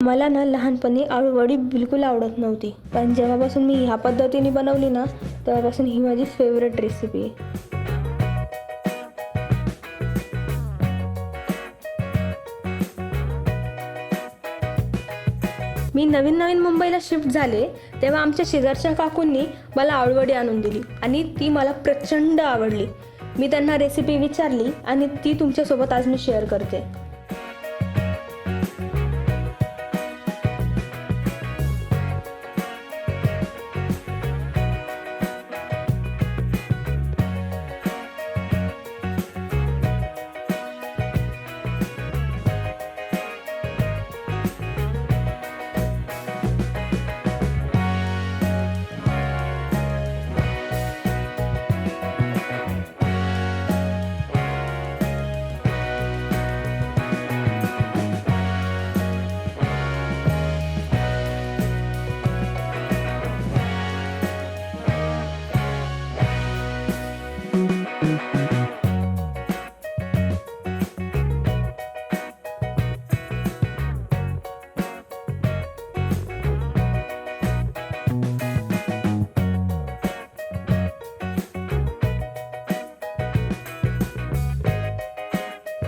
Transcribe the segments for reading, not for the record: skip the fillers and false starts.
मला ना लहानपणी आळूवडी बिलकुल आवडत नव्हती, पण जेव्हापासून मी ह्या पद्धतीने बनवली ना तेव्हापासून ही माझी फेवरेट रेसिपी आहे. मी नवीन मुंबईला शिफ्ट झाले तेव्हा आमच्या शेजारच्या काकूंनी मला आळूवडी आणून दिली आणि ती मला प्रचंड आवडली. मी त्यांना रेसिपी विचारली आणि ती तुमच्यासोबत आज मी शेअर करते.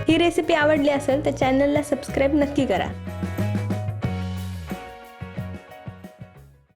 ही रेसिपी आवडली असेल तर चॅनलला सबस्क्राईब नक्की करा.